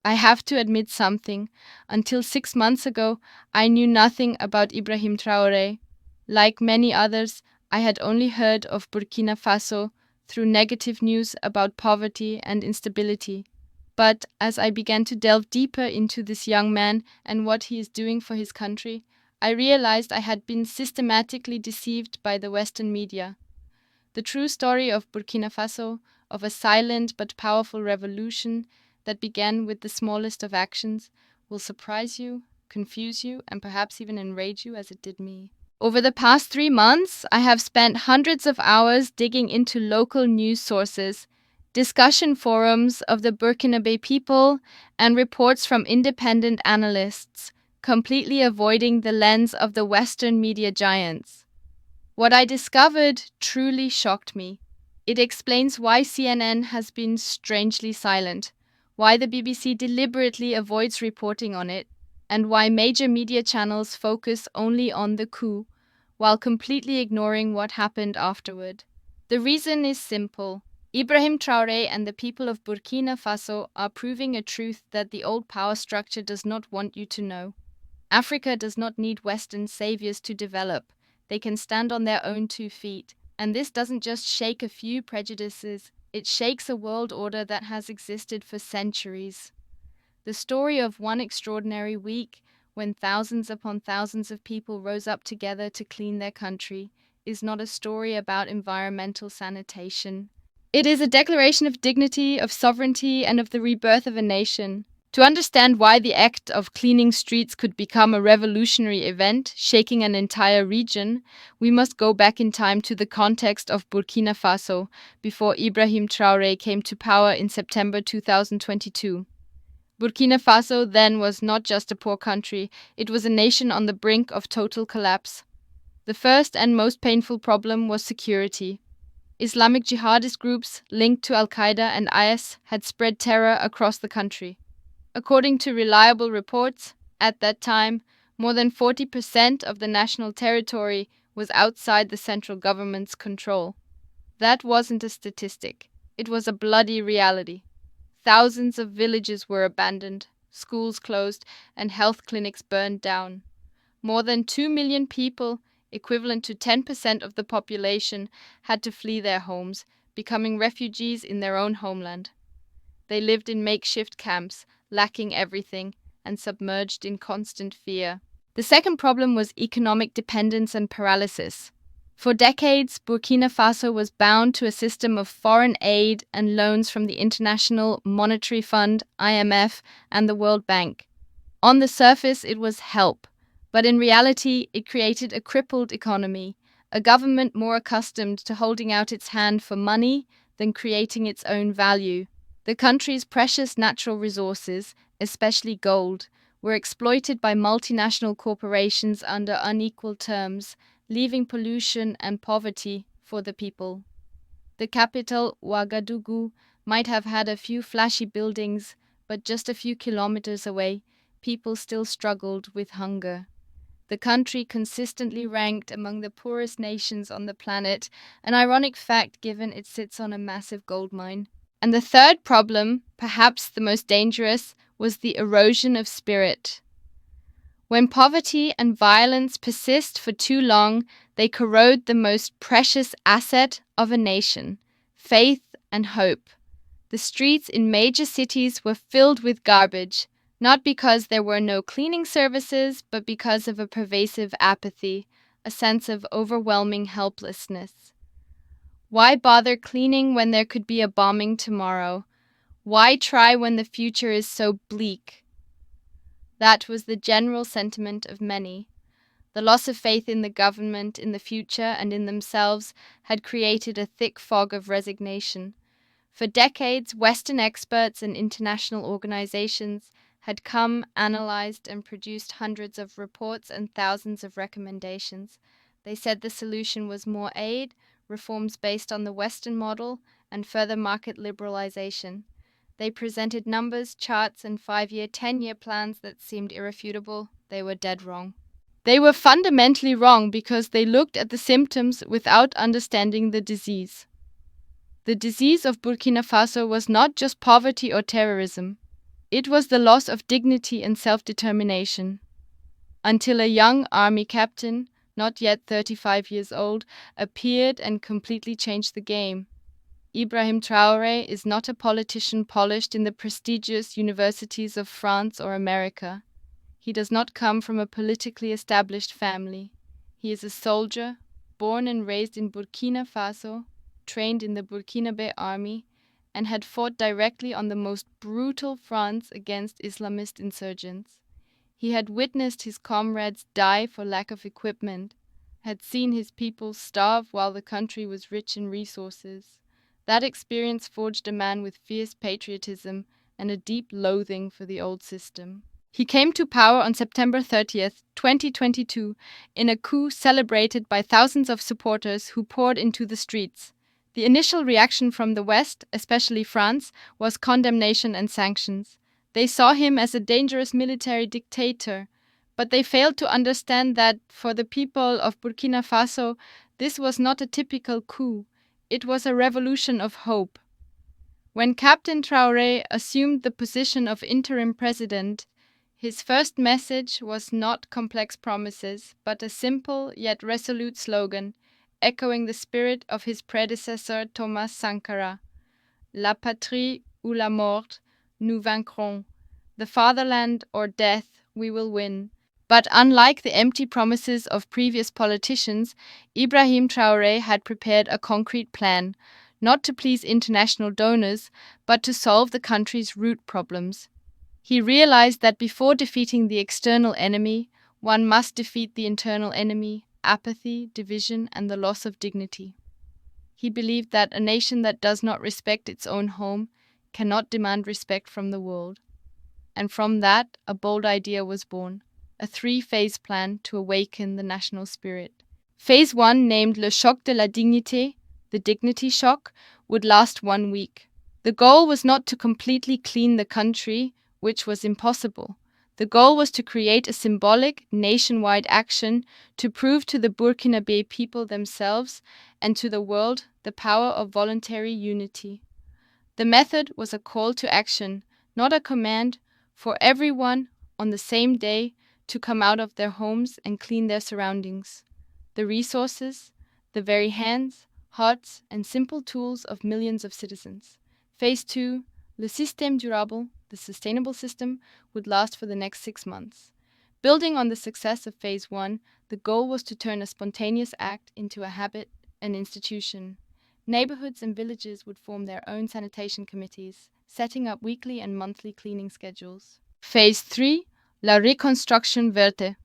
I have to admit something. Until 6 months ago, I knew nothing about Ibrahim Traoré. Like many others, I had only heard of Burkina Faso through negative news about poverty and instability. But as I began to delve deeper into this young man and what he is doing for his country, I realized I had been systematically deceived by the Western media. The true story of Burkina Faso, of a silent but powerful revolution that began with the smallest of actions, will surprise you, confuse you, and perhaps even enrage you as it did me. Over the past 3 months, I have spent hundreds of hours digging into local news sources, discussion forums of the Burkinabe people, and reports from independent analysts, completely avoiding the lens of the Western media giants. What I discovered truly shocked me. It explains why CNN has been strangely silent, why the BBC deliberately avoids reporting on it, and why major media channels focus only on the coup, while completely ignoring what happened afterward. The reason is simple. Ibrahim Traoré and the people of Burkina Faso are proving a truth that the old power structure does not want you to know. Africa does not need Western saviors to develop. They can stand on their own 2 feet. And this doesn't just shake a few prejudices, it shakes a world order that has existed for centuries. The story of one extraordinary week, when thousands upon thousands of people rose up together to clean their country, is not a story about environmental sanitation. It is a declaration of dignity, of sovereignty, and of the rebirth of a nation. To understand why the act of cleaning streets could become a revolutionary event, shaking an entire region, we must go back in time to the context of Burkina Faso before Ibrahim Traoré came to power in September 2022. Burkina Faso then was not just a poor country, it was a nation on the brink of total collapse. The first and most painful problem was security. Islamic jihadist groups linked to Al-Qaeda and IS had spread terror across the country. According to reliable reports, at that time, more than 40% of the national territory was outside the central government's control. That wasn't a statistic. It was a bloody reality. Thousands of villages were abandoned, schools closed, and health clinics burned down. More than 2 million people, equivalent to 10% of the population, had to flee their homes, becoming refugees in their own homeland. They lived in makeshift camps, lacking everything, and submerged in constant fear. The second problem was economic dependence and paralysis. For decades, Burkina Faso was bound to a system of foreign aid and loans from the International Monetary Fund, IMF, and the World Bank. On the surface, it was help, but in reality, it created a crippled economy, a government more accustomed to holding out its hand for money than creating its own value. The country's precious natural resources, especially gold, were exploited by multinational corporations under unequal terms, leaving pollution and poverty for the people. The capital, Ouagadougou, might have had a few flashy buildings, but just a few kilometers away, people still struggled with hunger. The country consistently ranked among the poorest nations on the planet, an ironic fact given it sits on a massive gold mine. And the third problem, perhaps the most dangerous, was the erosion of spirit. When poverty and violence persist for too long, they corrode the most precious asset of a nation, faith and hope. The streets in major cities were filled with garbage, not because there were no cleaning services, but because of a pervasive apathy, a sense of overwhelming helplessness. Why bother cleaning when there could be a bombing tomorrow? Why try when the future is so bleak? That was the general sentiment of many. The loss of faith in the government, in the future, and in themselves had created a thick fog of resignation. For decades, Western experts and international organizations had come, analyzed, and produced hundreds of reports and thousands of recommendations. They said the solution was more aid, reforms based on the Western model, and further market liberalization. They presented numbers, charts, and 5-year, 10-year plans that seemed irrefutable. They were dead wrong. They were fundamentally wrong because they looked at the symptoms without understanding the disease. The disease of Burkina Faso was not just poverty or terrorism. It was the loss of dignity and self-determination, until a young army captain, not yet 35 years old, appeared and completely changed the game. Ibrahim Traoré is not a politician polished in the prestigious universities of France or America. He does not come from a politically established family. He is a soldier, born and raised in Burkina Faso, trained in the Burkinabe army, and had fought directly on the most brutal fronts against Islamist insurgents. He had witnessed his comrades die for lack of equipment, had seen his people starve while the country was rich in resources. That experience forged a man with fierce patriotism and a deep loathing for the old system. He came to power on September 30th, 2022, in a coup celebrated by thousands of supporters who poured into the streets. The initial reaction from the West, especially France, was condemnation and sanctions. They saw him as a dangerous military dictator, but they failed to understand that for the people of Burkina Faso, this was not a typical coup. It was a revolution of hope. When Captain Traoré assumed the position of interim president, his first message was not complex promises, but a simple yet resolute slogan, echoing the spirit of his predecessor Thomas Sankara. La patrie ou la mort, nous vaincrons. The fatherland or death, we will win. But unlike the empty promises of previous politicians, Ibrahim Traoré had prepared a concrete plan, not to please international donors, but to solve the country's root problems. He realized that before defeating the external enemy, one must defeat the internal enemy, apathy, division, and the loss of dignity. He believed that a nation that does not respect its own home cannot demand respect from the world. And from that, a bold idea was born, a three-phase plan to awaken the national spirit. Phase 1, named Le Choc de la Dignité, the dignity shock, would last 1 week. The goal was not to completely clean the country, which was impossible. The goal was to create a symbolic, nationwide action to prove to the Burkinabe people themselves and to the world the power of voluntary unity. The method was a call to action, not a command, for everyone on the same day to come out of their homes and clean their surroundings. The resources, the very hands, hearts, and simple tools of millions of citizens. Phase 2, Le Système Durable, the sustainable system, would last for the next 6 months. Building on the success of Phase 1, the goal was to turn a spontaneous act into a habit, an institution. Neighborhoods and villages would form their own sanitation committees, setting up weekly and monthly cleaning schedules. Phase 3, La Reconstruction Verte.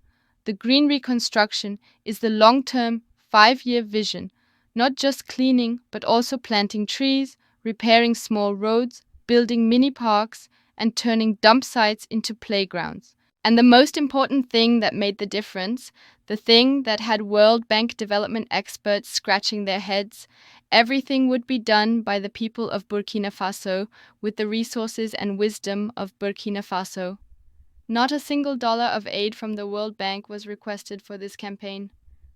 The green reconstruction is the long-term, 5-year vision, not just cleaning, but also planting trees, repairing small roads, building mini parks, and turning dump sites into playgrounds. And the most important thing that made the difference, the thing that had World Bank development experts scratching their heads, everything would be done by the people of Burkina Faso with the resources and wisdom of Burkina Faso. Not a single dollar of aid from the World Bank was requested for this campaign.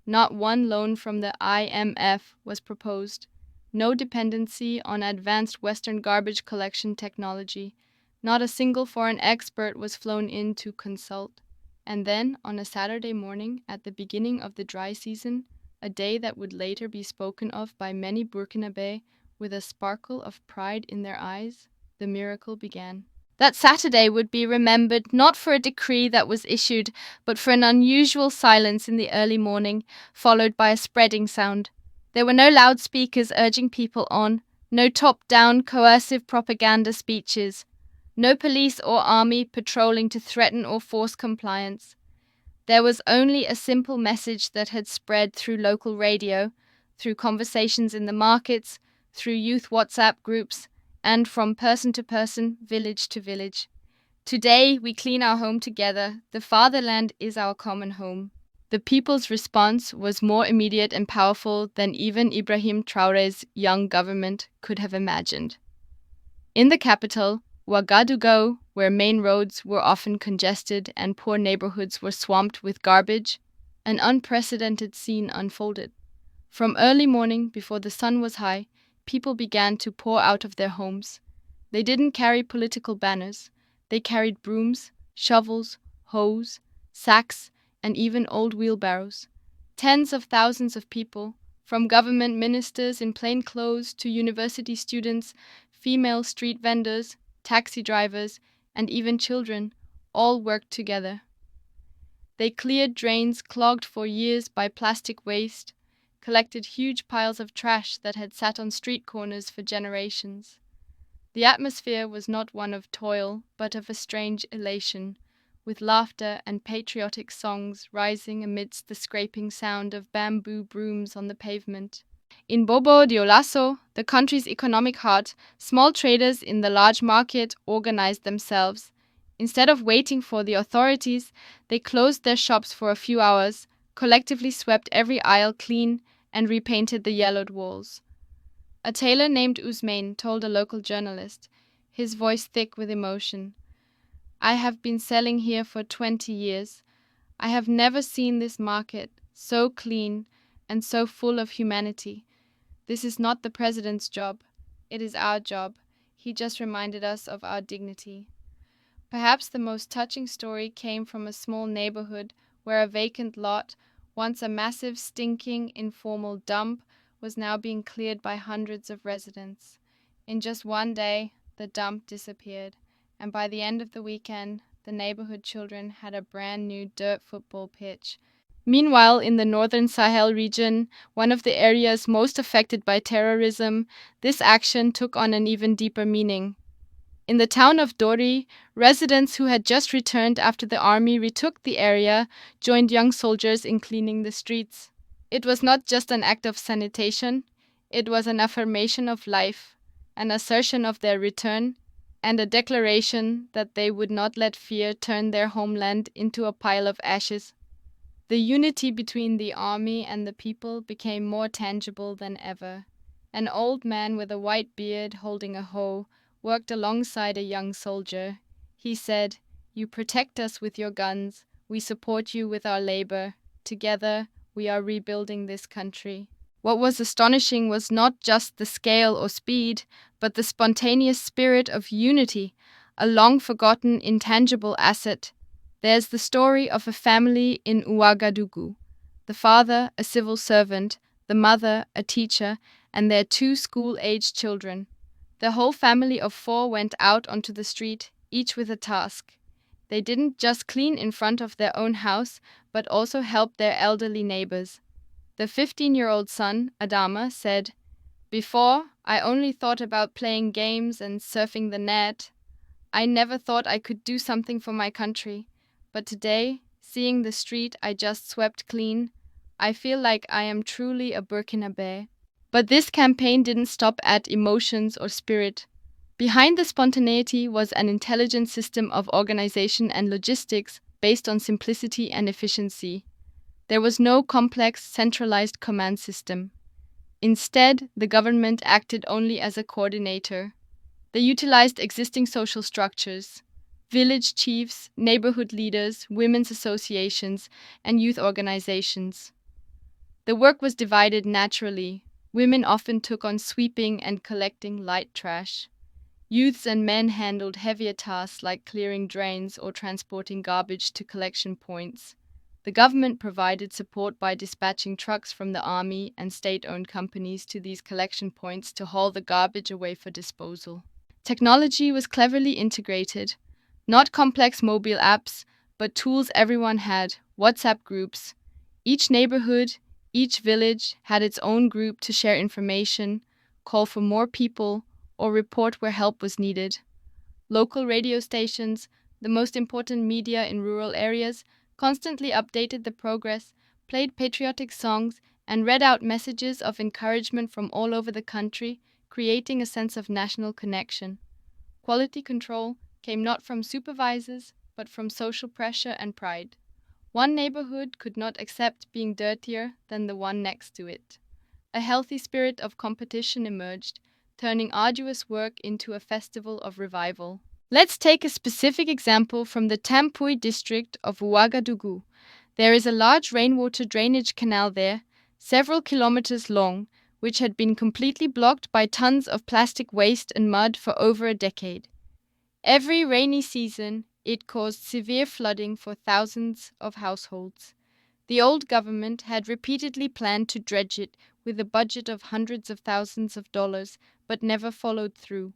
Not one loan from the IMF was proposed. No dependency on advanced Western garbage collection technology. Not a single foreign expert was flown in to consult. And then, on a Saturday morning at the beginning of the dry season, a day that would later be spoken of by many Burkinabe with a sparkle of pride in their eyes, the miracle began. That Saturday would be remembered not for a decree that was issued, but for an unusual silence in the early morning, followed by a spreading sound. There were no loudspeakers urging people on, no top-down coercive propaganda speeches, no police or army patrolling to threaten or force compliance. There was only a simple message that had spread through local radio, through conversations in the markets, through youth WhatsApp groups, and from person to person, village to village. Today we clean our home together. The fatherland is our common home. The people's response was more immediate and powerful than even Ibrahim Traoré's young government could have imagined. In the capital, Ouagadougou, where main roads were often congested and poor neighborhoods were swamped with garbage, an unprecedented scene unfolded. From early morning, before the sun was high, people began to pour out of their homes. They didn't carry political banners. They carried brooms, shovels, hoes, sacks, and even old wheelbarrows. Tens of thousands of people, from government ministers in plain clothes to university students, female street vendors, taxi drivers, and even children, all worked together. They cleared drains clogged for years by plastic waste, collected huge piles of trash that had sat on street corners for generations. The atmosphere was not one of toil, but of a strange elation, with laughter and patriotic songs rising amidst the scraping sound of bamboo brooms on the pavement. In Bobo Dioulasso, the country's economic heart, small traders in the large market organized themselves. Instead of waiting for the authorities, they closed their shops for a few hours, collectively swept every aisle clean, and repainted the yellowed walls. A tailor named Ousmane told a local journalist, his voice thick with emotion, "I have been selling here for 20 years. I have never seen this market so clean and so full of humanity. This is not the president's job. It is our job. He just reminded us of our dignity." Perhaps the most touching story came from a small neighborhood where a vacant lot, once a massive, stinking, informal dump, was now being cleared by hundreds of residents. In just one day, the dump disappeared, and by the end of the weekend, the neighborhood children had a brand new dirt football pitch. Meanwhile, in the northern Sahel region, one of the areas most affected by terrorism, this action took on an even deeper meaning. In the town of Dori, residents who had just returned after the army retook the area joined young soldiers in cleaning the streets. It was not just an act of sanitation, it was an affirmation of life, an assertion of their return, and a declaration that they would not let fear turn their homeland into a pile of ashes. The unity between the army and the people became more tangible than ever. An old man with a white beard holding a hoe worked alongside a young soldier. He said, "You protect us with your guns, we support you with our labor. Together, we are rebuilding this country." What was astonishing was not just the scale or speed, but the spontaneous spirit of unity, a long-forgotten intangible asset. There's the story of a family in Ouagadougou. The father, a civil servant, the mother, a teacher, and their 2 school-aged children. The whole family of 4 went out onto the street, each with a task. They didn't just clean in front of their own house, but also helped their elderly neighbors. The 15-year-old son, Adama, said, "Before, I only thought about playing games and surfing the net. I never thought I could do something for my country. But today, seeing the street I just swept clean, I feel like I am truly a Burkinabe." But this campaign didn't stop at emotions or spirit. Behind the spontaneity was an intelligent system of organization and logistics based on simplicity and efficiency. There was no complex, centralized command system. Instead, the government acted only as a coordinator. They utilized existing social structures: village chiefs, neighborhood leaders, women's associations, and youth organizations. The work was divided naturally. Women often took on sweeping and collecting light trash. Youths and men handled heavier tasks like clearing drains or transporting garbage to collection points. The government provided support by dispatching trucks from the army and state-owned companies to these collection points to haul the garbage away for disposal. Technology was cleverly integrated. Not complex mobile apps, but tools everyone had, WhatsApp groups. Each neighborhood, each village had its own group to share information, call for more people, or report where help was needed. Local radio stations, the most important media in rural areas, constantly updated the progress, played patriotic songs, and read out messages of encouragement from all over the country, creating a sense of national connection. Quality control came not from supervisors, but from social pressure and pride. One neighborhood could not accept being dirtier than the one next to it. A healthy spirit of competition emerged, turning arduous work into a festival of revival. Let's take a specific example from the Tampuy district of Ouagadougou. There is a large rainwater drainage canal there, several kilometers long, which had been completely blocked by tons of plastic waste and mud for over a decade. Every rainy season, it caused severe flooding for thousands of households. The old government had repeatedly planned to dredge it with a budget of hundreds of thousands of dollars, but never followed through.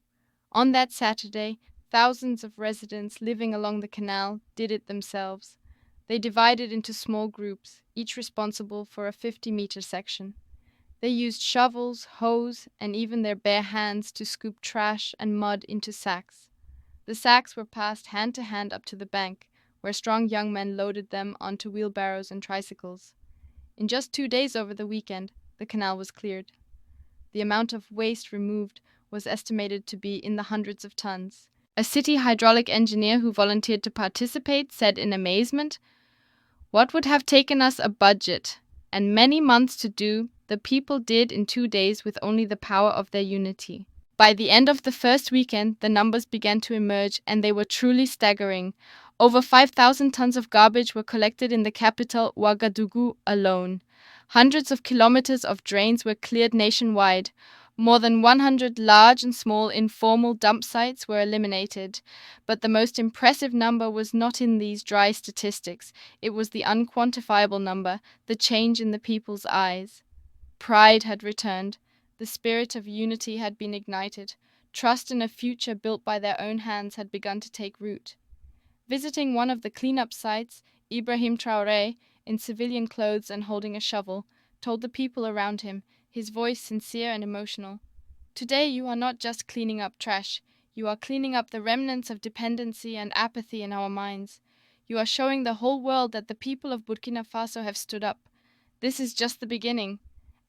On that Saturday, thousands of residents living along the canal did it themselves. They divided into small groups, each responsible for a 50-meter section. They used shovels, hoes, and even their bare hands to scoop trash and mud into sacks. The sacks were passed hand to hand up to the bank, where strong young men loaded them onto wheelbarrows and tricycles. In just 2 days over the weekend, the canal was cleared. The amount of waste removed was estimated to be in the hundreds of tons. A city hydraulic engineer who volunteered to participate said in amazement, "What would have taken us a budget and many months to do, the people did in 2 days with only the power of their unity." By the end of the first weekend, the numbers began to emerge, and they were truly staggering. Over 5,000 tons of garbage were collected in the capital, Ouagadougou, alone. Hundreds of kilometers of drains were cleared nationwide. More than 100 large and small informal dump sites were eliminated. But the most impressive number was not in these dry statistics. It was the unquantifiable number, the change in the people's eyes. Pride had returned. The spirit of unity had been ignited. Trust in a future built by their own hands had begun to take root. Visiting one of the cleanup sites, Ibrahim Traoré, in civilian clothes and holding a shovel, told the people around him, his voice sincere and emotional, "Today you are not just cleaning up trash. You are cleaning up the remnants of dependency and apathy in our minds. You are showing the whole world that the people of Burkina Faso have stood up. This is just the beginning."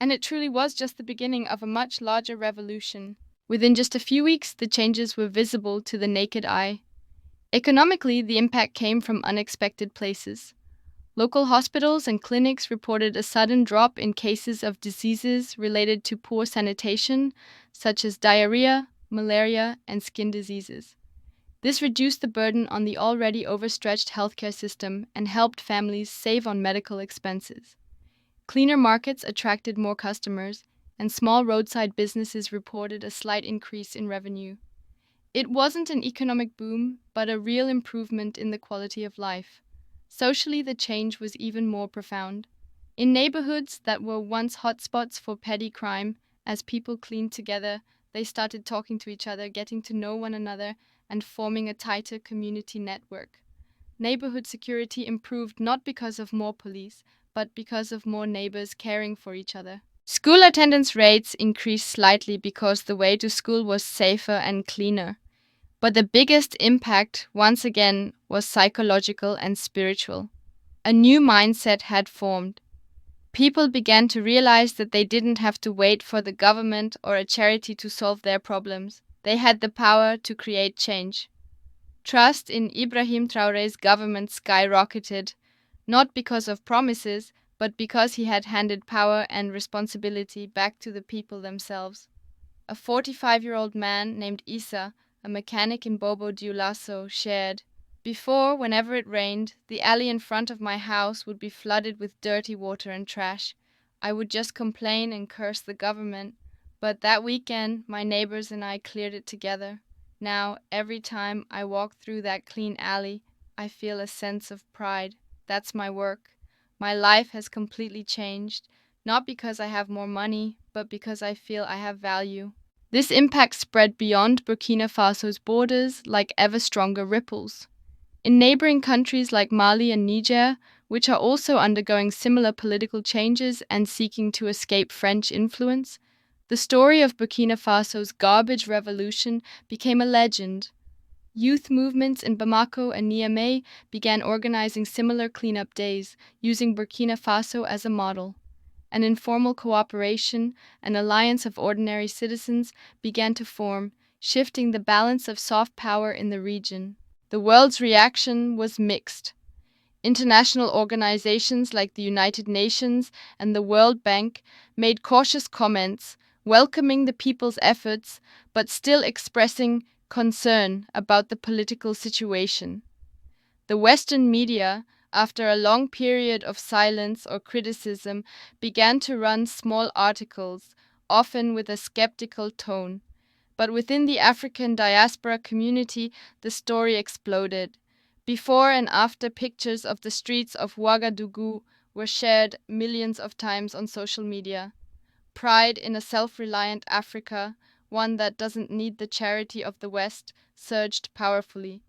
And it truly was just the beginning of a much larger revolution. Within just a few weeks, the changes were visible to the naked eye. Economically, the impact came from unexpected places. Local hospitals and clinics reported a sudden drop in cases of diseases related to poor sanitation, such as diarrhea, malaria, and skin diseases. This reduced the burden on the already overstretched healthcare system and helped families save on medical expenses. Cleaner markets attracted more customers, and small roadside businesses reported a slight increase in revenue. It wasn't an economic boom, but a real improvement in the quality of life. Socially, the change was even more profound. In neighborhoods that were once hotspots for petty crime, as people cleaned together, they started talking to each other, getting to know one another, and forming a tighter community network. Neighborhood security improved not because of more police, but because of more neighbors caring for each other. School attendance rates increased slightly because the way to school was safer and cleaner. But the biggest impact, once again, was psychological and spiritual. A new mindset had formed. People began to realize that they didn't have to wait for the government or a charity to solve their problems. They had the power to create change. Trust in Ibrahim Traoré's government skyrocketed, not because of promises, but because he had handed power and responsibility back to the people themselves. A 45-year-old man named Issa, a mechanic in Bobo Dioulasso, shared, "Before, whenever it rained, the alley in front of my house would be flooded with dirty water and trash. I would just complain and curse the government, but that weekend my neighbors and I cleared it together. Now, every time I walk through that clean alley, I feel a sense of pride. That's my work. My life has completely changed, not because I have more money, but because I feel I have value." This impact spread beyond Burkina Faso's borders like ever stronger ripples. In neighboring countries like Mali and Niger, which are also undergoing similar political changes and seeking to escape French influence, the story of Burkina Faso's garbage revolution became a legend. Youth movements in Bamako and Niamey began organizing similar cleanup days, using Burkina Faso as a model. An informal cooperation, an alliance of ordinary citizens, began to form, shifting the balance of soft power in the region. The world's reaction was mixed. International organizations like the United Nations and the World Bank made cautious comments, welcoming the people's efforts, but still expressing concern about the political situation. The Western media, after a long period of silence or criticism, began to run small articles, often with a skeptical tone. But within the African diaspora community, the story exploded. Before and after pictures of the streets of Ouagadougou were shared millions of times on social media. Pride in a self-reliant Africa, one that doesn't need the charity of the West, surged powerfully.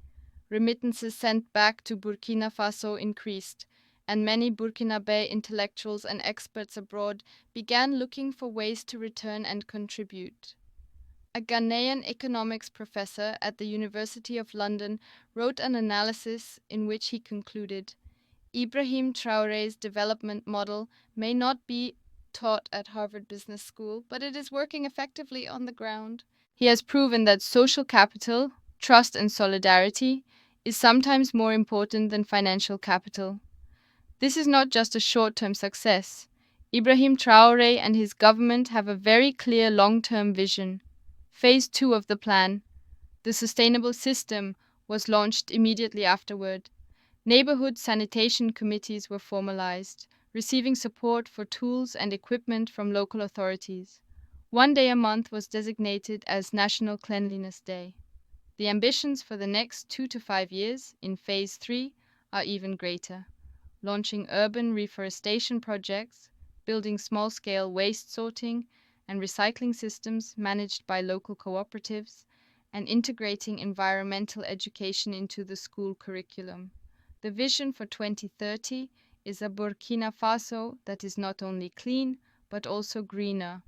Remittances sent back to Burkina Faso increased, and many Burkinabe intellectuals and experts abroad began looking for ways to return and contribute. A Ghanaian economics professor at the University of London wrote an analysis in which he concluded, Ibrahim Traoré's development model may not be taught at Harvard Business School, but it is working effectively on the ground. He has proven that social capital, trust and solidarity, is sometimes more important than financial capital. This is not just a short-term success. Ibrahim Traoré and his government have a very clear long-term vision. Phase 2 of the plan, the sustainable system, was launched immediately afterward. Neighborhood sanitation committees were formalized, receiving support for tools and equipment from local authorities. One day a month was designated as National Cleanliness Day. The ambitions for the next 2 to 5 years, in Phase 3, are even greater. Launching urban reforestation projects, building small-scale waste sorting and recycling systems managed by local cooperatives, and integrating environmental education into the school curriculum. The vision for 2030 is a Burkina Faso that is not only clean, but also greener,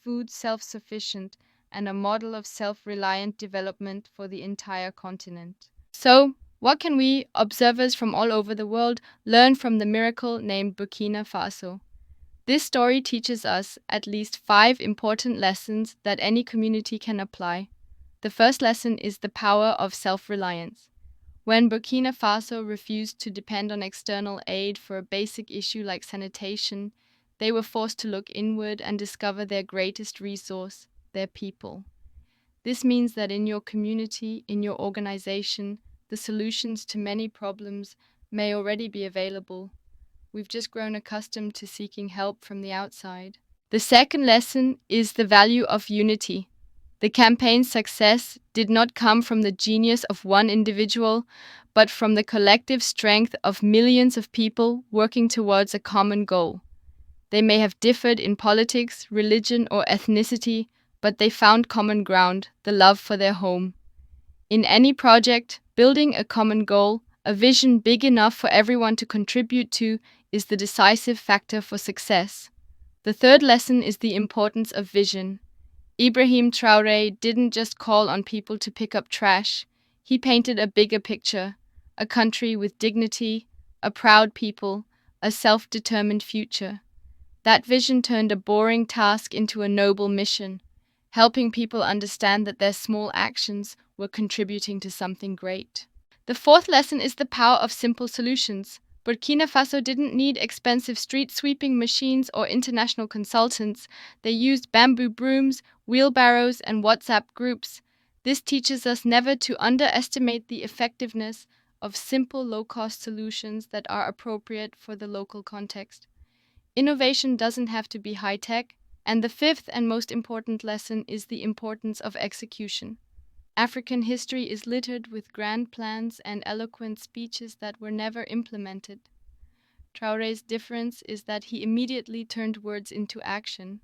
food self-sufficient, and a model of self-reliant development for the entire continent. So, what can we, observers from all over the world, learn from the miracle named Burkina Faso? This story teaches us at least 5 important lessons that any community can apply. The first lesson is the power of self-reliance. When Burkina Faso refused to depend on external aid for a basic issue like sanitation, they were forced to look inward and discover their greatest resource, their people. This means that in your community, in your organization, the solutions to many problems may already be available. We've just grown accustomed to seeking help from the outside. The second lesson is the value of unity. The campaign's success did not come from the genius of one individual, but from the collective strength of millions of people working towards a common goal. They may have differed in politics, religion, or ethnicity, but they found common ground, the love for their home. In any project, building a common goal, a vision big enough for everyone to contribute to, is the decisive factor for success. The third lesson is the importance of vision. Ibrahim Traoré didn't just call on people to pick up trash. He painted a bigger picture, a country with dignity, a proud people, a self-determined future. That vision turned a boring task into a noble mission, helping people understand that their small actions were contributing to something great. The fourth lesson is the power of simple solutions. Burkina Faso didn't need expensive street sweeping machines or international consultants. They used bamboo brooms, wheelbarrows, and WhatsApp groups. This teaches us never to underestimate the effectiveness of simple, low-cost solutions that are appropriate for the local context. Innovation doesn't have to be high-tech. And the fifth and most important lesson is the importance of execution. African history is littered with grand plans and eloquent speeches that were never implemented. Traoré's difference is that he immediately turned words into action.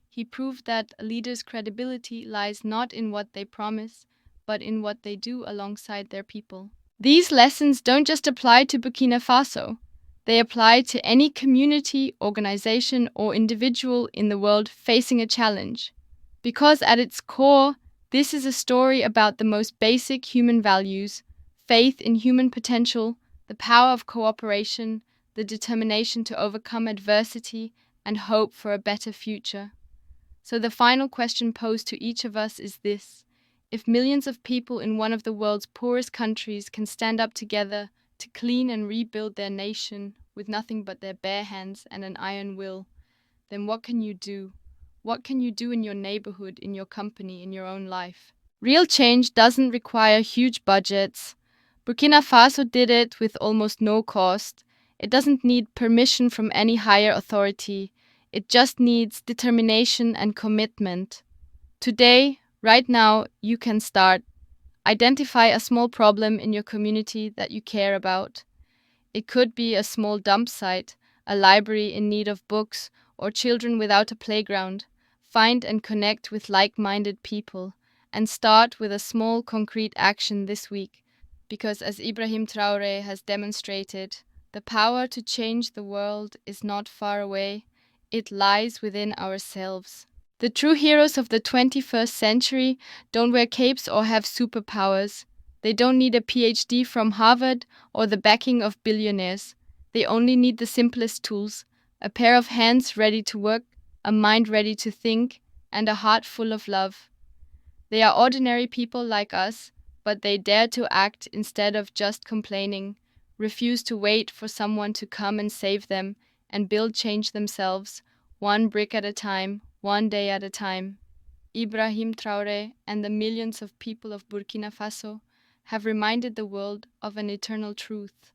He proved that a leader's credibility lies not in what they promise, but in what they do alongside their people. These lessons don't just apply to Burkina Faso. They apply to any community, organization, or individual in the world facing a challenge. Because at its core, this is a story about the most basic human values: faith in human potential, the power of cooperation, the determination to overcome adversity, and hope for a better future. So the final question posed to each of us is this: if millions of people in one of the world's poorest countries can stand up together to clean and rebuild their nation with nothing but their bare hands and an iron will, then what can you do? What can you do in your neighborhood, in your company, in your own life? Real change doesn't require huge budgets. Burkina Faso did it with almost no cost. It doesn't need permission from any higher authority. It just needs determination and commitment. Today, Right now, you can start. Identify a small problem in your community that you care about. It could be a small dump site, a library in need of books, or children without a playground. Find and connect with like minded people and start with a small concrete action this week because, as Ibrahim Traoré has demonstrated, the power to change the world is not far away, it lies within ourselves. The true heroes of the 21st century don't wear capes or have superpowers. They don't need a PhD from Harvard or the backing of billionaires. They only need the simplest tools: a pair of hands ready to work, a mind ready to think, and a heart full of love. They are ordinary people like us, but they dare to act instead of just complaining, refuse to wait for someone to come and save them, and build change themselves, one brick at a time, one day at a time. Ibrahim Traoré and the millions of people of Burkina Faso have reminded the world of an eternal truth.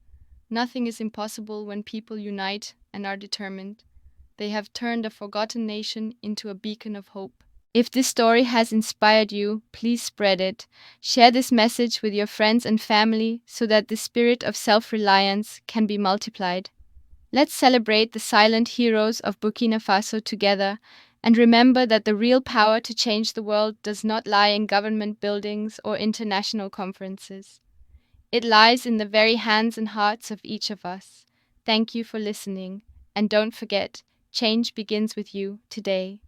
Nothing is impossible when people unite and are determined. They have turned a forgotten nation into a beacon of hope. If this story has inspired you, please spread it. Share this message with your friends and family so that the spirit of self-reliance can be multiplied. Let's celebrate the silent heroes of Burkina Faso together and remember that the real power to change the world does not lie in government buildings or international conferences. It lies in the very hands and hearts of each of us. Thank you for listening, and don't forget, change begins with you today.